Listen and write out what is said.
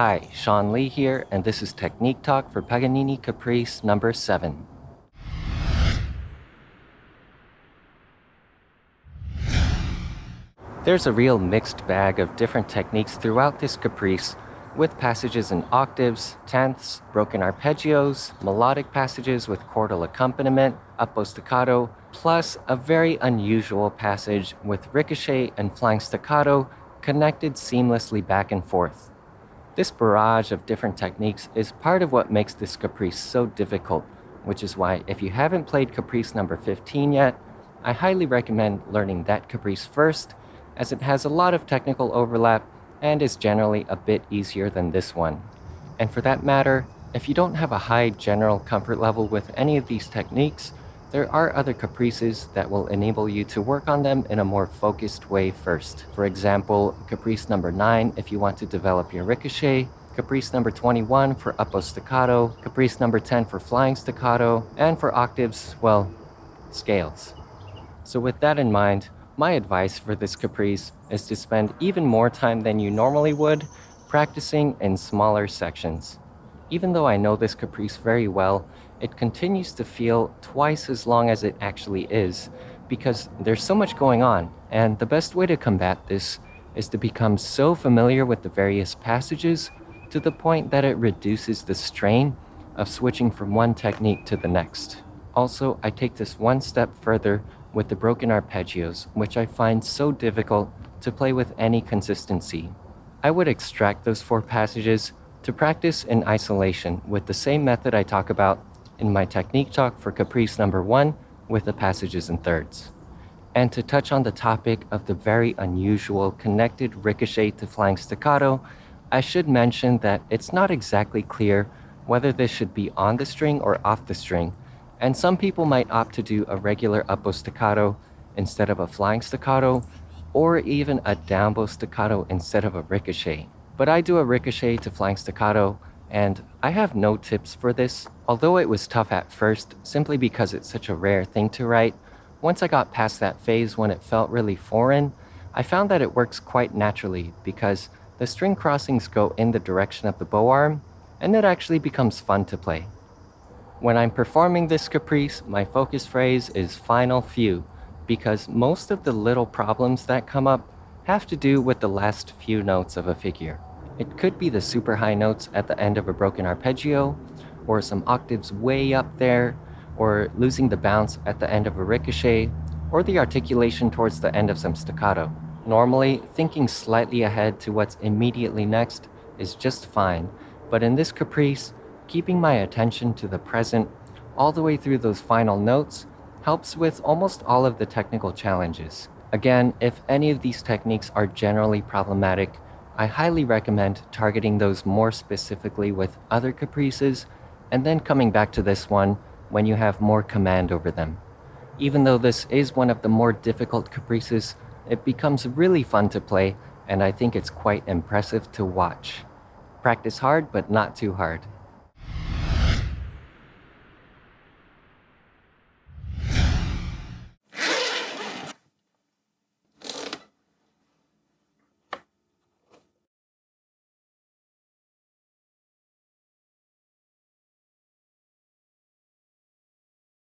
Hi, Sean Lee here, and this is Technique Talk for Paganini Caprice number 7. There's a real mixed bag of different techniques throughout this caprice, with passages in octaves, tenths, broken arpeggios, melodic passages with chordal accompaniment, up-bow staccato, plus a very unusual passage with ricochet and flying staccato connected seamlessly back and forth. This barrage of different techniques is part of what makes this caprice so difficult, which is why if you haven't played caprice number 15 yet, I highly recommend learning that caprice first, as it has a lot of technical overlap and is generally a bit easier than this one. And for that matter, if you don't have a high general comfort level with any of these techniques, there are other caprices that will enable you to work on them in a more focused way first. For example, caprice number 9 if you want to develop your ricochet, caprice number 21 for up-bow staccato, caprice number 10 for flying staccato, and for octaves, well, scales. So with that in mind, my advice for this caprice is to spend even more time than you normally would practicing in smaller sections. Even though I know this caprice very well, it continues to feel twice as long as it actually is, because there's so much going on, and the best way to combat this is to become so familiar with the various passages to the point that it reduces the strain of switching from one technique to the next. Also, I take this one step further with the broken arpeggios, which I find so difficult to play with any consistency. I would extract those 4 passages to practice in isolation with the same method I talk about in my technique talk for caprice number 1 with the passages in thirds. And to touch on the topic of the very unusual connected ricochet to flying staccato, I should mention that it's not exactly clear whether this should be on the string or off the string, and some people might opt to do a regular up-bow staccato instead of a flying staccato, or even a down-bow staccato instead of a ricochet. But I do a ricochet to flying staccato, and I have no tips for this, although it was tough at first simply because it's such a rare thing to write. Once I got past that phase when it felt really foreign, I found that it works quite naturally because the string crossings go in the direction of the bow arm, and it actually becomes fun to play. When I'm performing this caprice, my focus phrase is final few, because most of the little problems that come up have to do with the last few notes of a figure. It could be the super high notes at the end of a broken arpeggio, or some octaves way up there, or losing the bounce at the end of a ricochet, or the articulation towards the end of some staccato. Normally, thinking slightly ahead to what's immediately next is just fine, but in this caprice, keeping my attention to the present all the way through those final notes helps with almost all of the technical challenges. Again, if any of these techniques are generally problematic, I highly recommend targeting those more specifically with other caprices, and then coming back to this one when you have more command over them. Even though this is one of the more difficult caprices, it becomes really fun to play, and I think it's quite impressive to watch. Practice hard, but not too hard.